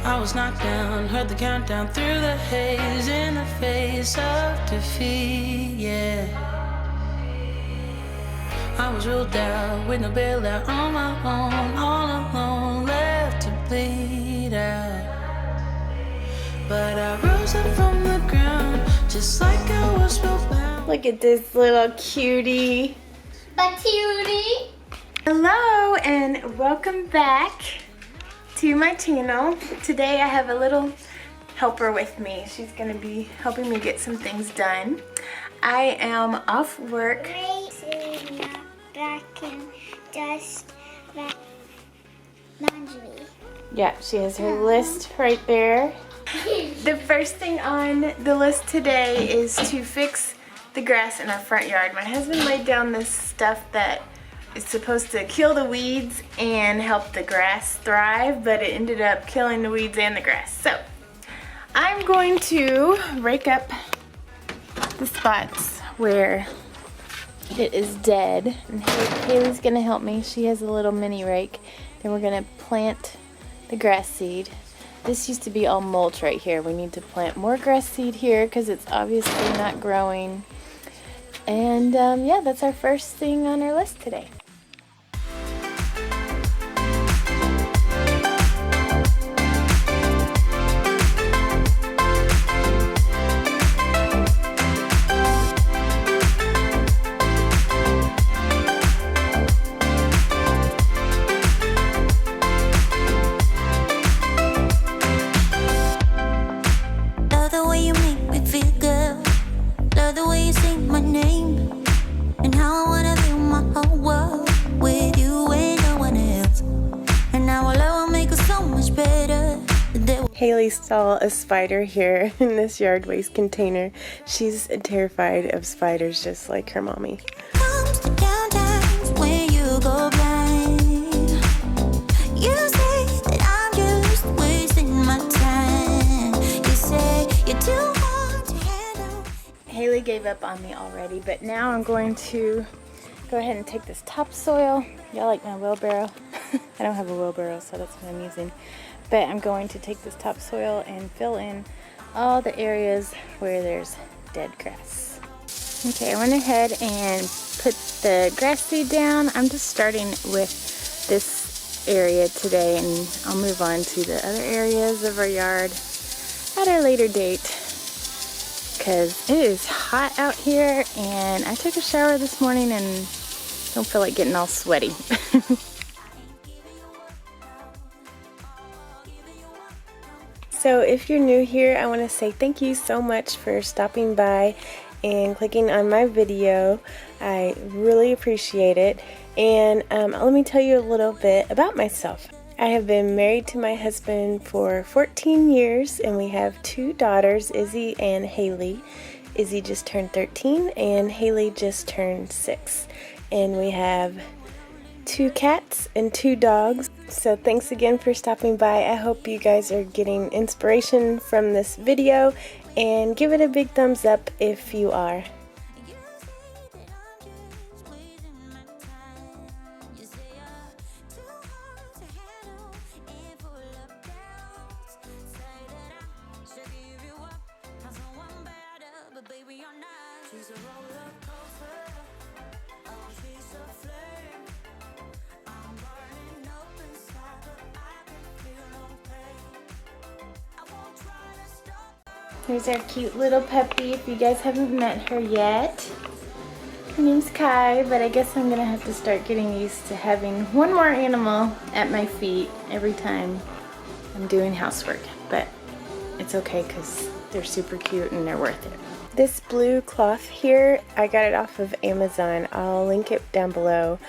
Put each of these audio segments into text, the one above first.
I was knocked down, heard the countdown through the haze, in the face of defeat, yeah. I was ruled out with no bailout, on my own, all alone, left to bleed out. But I rose up from the ground, just like I was spellbound. Look at this little cutie. Cutie. Hello and welcome back to my channel. Today I have a little helper with me. She's gonna be helping me get some things done. I am off work. Back and just laundry. Yeah, she has her list right there. The first thing on the list today is to fix the grass in our front yard. My husband laid down this stuff that is supposed to kill the weeds and help the grass thrive, but it ended up killing the weeds and the grass. So I'm going to rake up the spots where it is dead, and Haley's gonna help me. She has a little mini rake. Then we're gonna plant the grass seed. This used to be all mulch right here. We need to plant more grass seed here because it's obviously not growing. And yeah, that's our first thing on our list today. Haley saw a spider here in this yard waste container. She's terrified of spiders just like her mommy. Haley gave up on me already, but now I'm going to go ahead and take this topsoil. Y'all like my wheelbarrow? I don't have a wheelbarrow, so that's what I'm using. But I'm going to take this topsoil and fill in all the areas where there's dead grass. Okay, I went ahead and put the grass seed down. I'm just starting with this area today, and I'll move on to the other areas of our yard at a later date, because it is hot out here, and I took a shower this morning and don't feel like getting all sweaty. So if you're new here, I want to say thank you so much for stopping by and clicking on my video. I really appreciate it. And let me tell you a little bit about myself. I have been married to my husband for 14 years, and we have two daughters, Izzy and Haley. Izzy just turned 13 and Haley just turned 6. And we have 2 cats and 2 dogs. So thanks again for stopping by. I hope you guys are getting inspiration from this video, and give it a big thumbs up if you are. Here's our cute little puppy, if you guys haven't met her yet. Her name's Kai, but I guess I'm gonna have to start getting used to having one more animal at my feet every time I'm doing housework. But it's okay because they're super cute and they're worth it. This blue cloth here, I got it off of Amazon. I'll link it down below.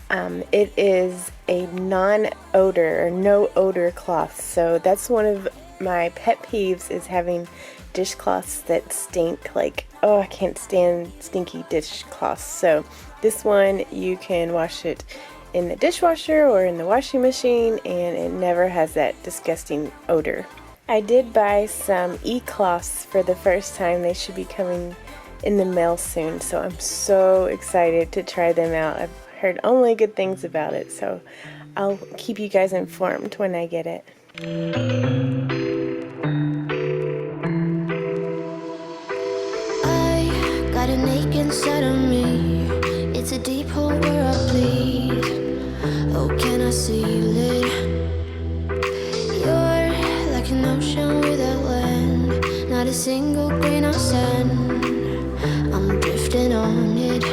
It is a non-odor or no odor cloth, so that's one of my pet peeves, is having dishcloths that stink. Like, oh, I can't stand stinky dishcloths. So this one, you can wash it in the dishwasher or in the washing machine, and it never has that disgusting odor. I did buy some e-cloths for the first time. They should be coming in the mail soon, so I'm so excited to try them out. I've heard only good things about it, so I'll keep you guys informed when I get it. I got an ache inside of me. It's a deep hole where I bleed. Oh, can I seal it? You're like an ocean without land. Not a single grain of sand. I'm drifting on it.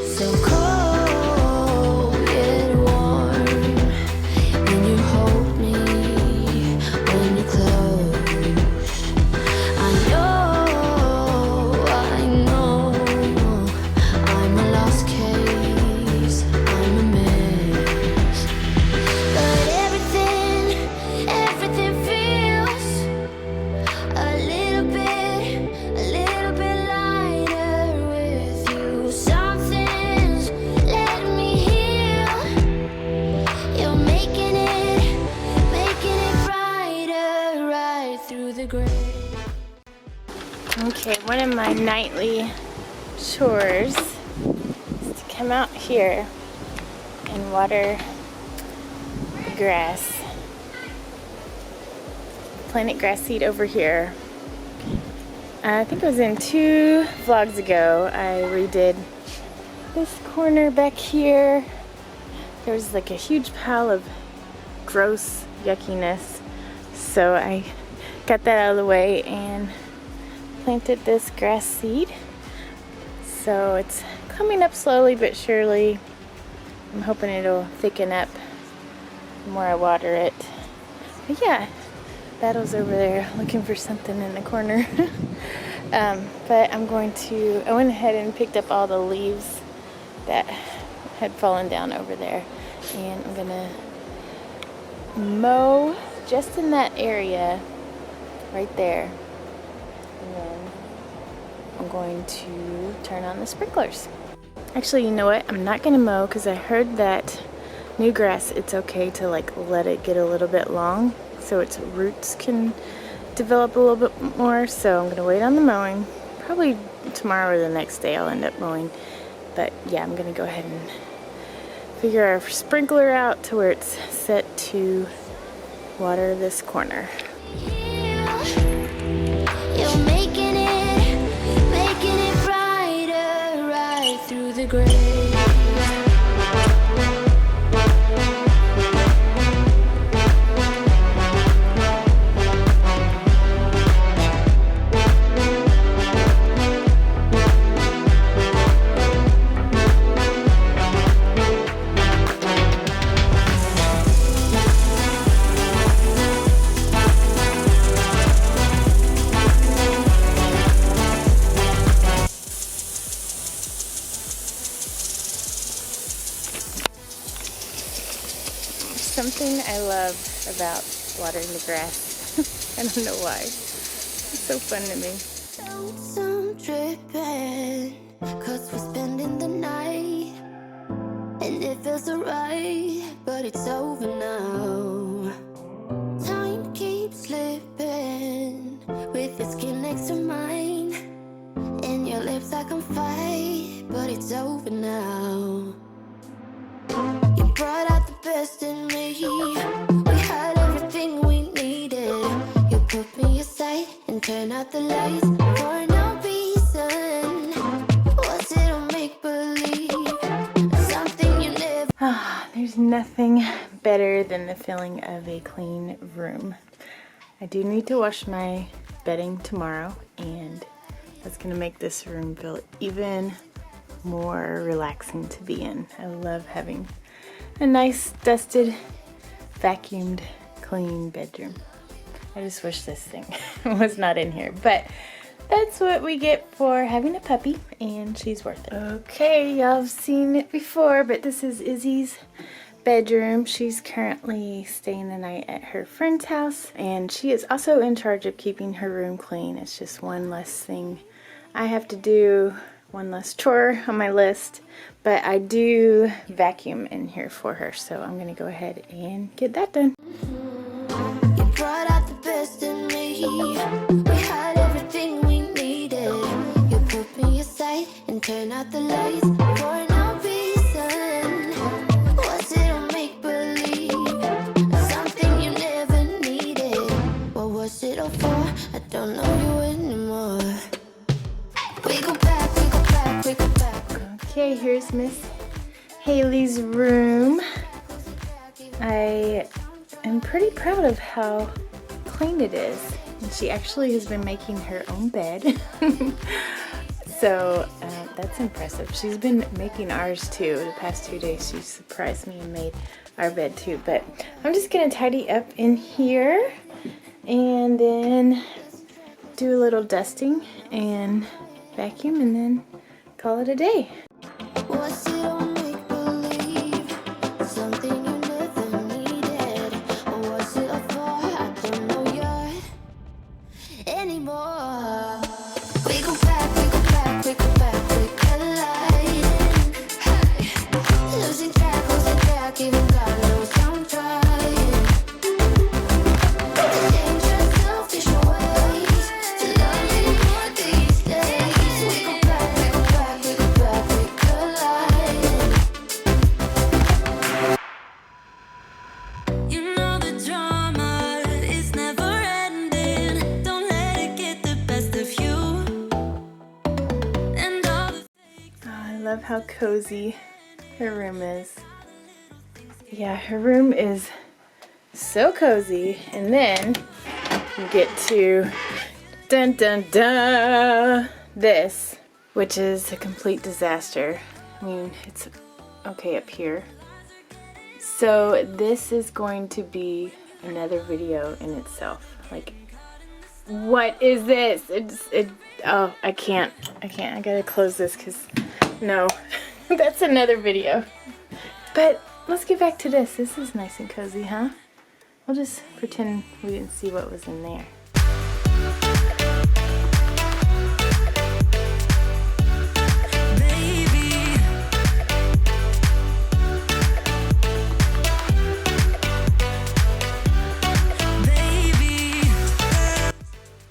So cold yet warm. When you hold me, when you close. I know, I'm a lost case, I'm a mess. But everything feels a little bit lighter with you. Something's letting me heal. You're making it brighter, right through the gray. Okay, one of my nightly chores is to come out here and water the grass. Planted grass seed over here. I think it was in 2 vlogs ago. I redid this corner back here. There was like a huge pile of gross yuckiness. So I got that out of the way and planted this grass seed. So it's coming up slowly but surely. I'm hoping it'll thicken up the more I water it. But yeah, Battle's over there looking for something in the corner. But I went ahead and picked up all the leaves that had fallen down over there. And I'm gonna mow just in that area right there. And then I'm going to turn on the sprinklers. Actually, you know what? I'm not gonna mow because I heard that new grass, it's okay to like let it get a little bit long so its roots can develop a little bit more. So I'm gonna wait on the mowing. Probably tomorrow or the next day I'll end up mowing. But yeah, I'm gonna go ahead and figure our sprinkler out to where it's set to water this corner. You're making it brighter, right through the gray. Something I love about watering the grass. I don't know why. It's so fun to me. Some dripping, 'cause we're spending the night. And it feels alright, but it's over now. Time keeps slipping, with your skin next to mine. And your lips I can fight, but it's over now. You brought out the best in me. We had everything we needed. You put me aside and turn out the lights for no reason. Was it a make-believe? Something you never... There's nothing better than the feeling of a clean room. I do need to wash my bedding tomorrow, and that's gonna make this room feel even more relaxing to be in. I love having a nice, dusted, vacuumed, clean bedroom. I just wish this thing was not in here, but that's what we get for having a puppy, and she's worth it. Okay, y'all have seen it before, but this is Izzy's bedroom. She's currently staying the night at her friend's house, and she is also in charge of keeping her room clean. It's just one less thing I have to do, one less chore on my list, but I do vacuum in here for her, so I'm gonna go ahead and get that done. You brought out the best in me. We had everything we needed. You put me aside and turn out the lights for no reason. Was it a make-believe? Something you never don't know you anymore. We go back, we go back, we go back. Okay, here's Miss Haley's room. I am pretty proud of how clean it is. And she actually has been making her own bed. So that's impressive. She's been making ours too. The past 2 days she surprised me and made our bed too. But I'm just gonna tidy up in here and then do a little dusting and vacuum and then call it a day. Was it all make believe? Something you never needed? Or was it a thought I don't know yet anymore? We go back, we go back, we go back, we collide. Hey, losing track, even God knows I'm trying. Dangerous, selfish ways to love you more these days. We go back, we go back, we go back, we collide. You know the drama is never ending. Don't let it get the best of you. And all the Oh, I love how cozy her room is. Yeah, her room is so cozy. And then you get to dun dun dun this, which is a complete disaster. I mean, it's okay up here. So this is going to be another video in itself. Like, what is this? Oh, I can't. I gotta close this because, no, that's another video. But let's get back to this. This is nice and cozy, huh? We'll just pretend we didn't see what was in there.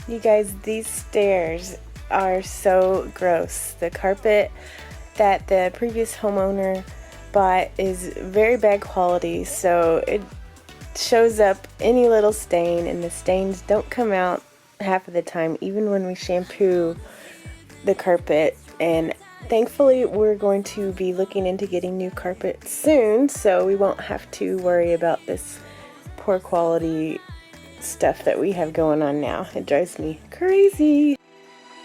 You guys, these stairs are so gross. The carpet that the previous homeowner bought is very bad quality, so it shows up any little stain, and the stains don't come out half of the time, even when we shampoo the carpet. And thankfully we're going to be looking into getting new carpet soon, so we won't have to worry about this poor quality stuff that we have going on now. It drives me crazy.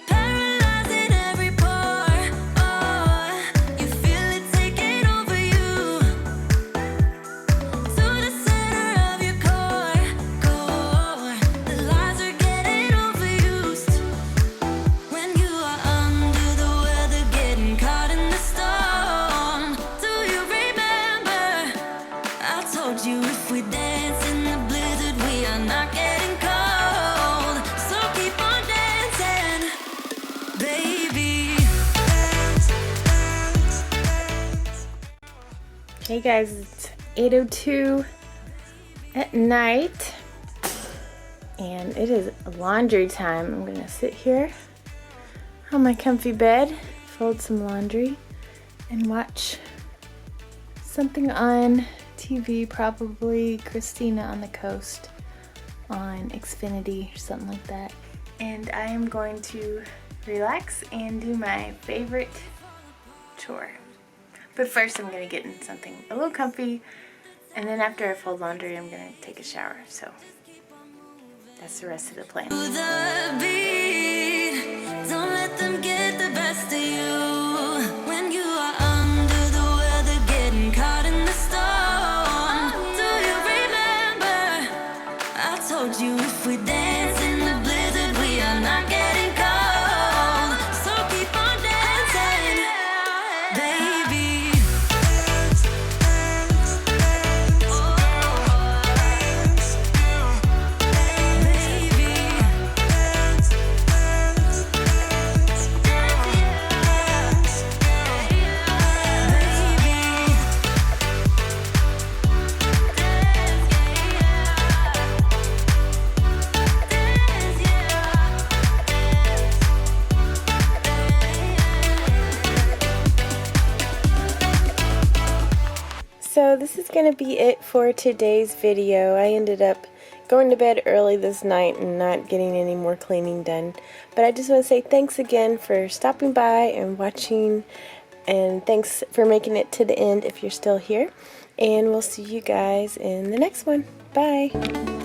paralyzing every pore. Oh, you feel it taking over you. To the center of your core. The lies are getting overused. When you are under the weather, getting caught in the storm. Do you remember? I told you if we dance in the blizzard, we are not getting cold. So keep on dancing, baby. Dance, dance, dance. Hey guys, it's 8:02 at night and it is laundry time. I'm gonna sit here on my comfy bed, fold some laundry, and watch something on TV, probably Christina on the Coast on Xfinity or something like that. And I am going to relax and do my favorite chore. But first I'm gonna get in something a little comfy, and then after I fold laundry I'm gonna take a shower. So that's the rest of the plan. To the beat, don't let them get the best of you. When you are under the weather, getting caught in the storm. Do you remember? I told you if we dance in the blizzard, we are not getting cold. So keep on dancing, baby. Dance, dance, dance. Oh, dance, baby. Dance, dance, dance. Dance, So this is going to be it for today's video. I ended up going to bed early this night and not getting any more cleaning done. But I just want to say thanks again for stopping by and watching, and thanks for making it to the end if you're still here. And we'll see you guys in the next one. Bye!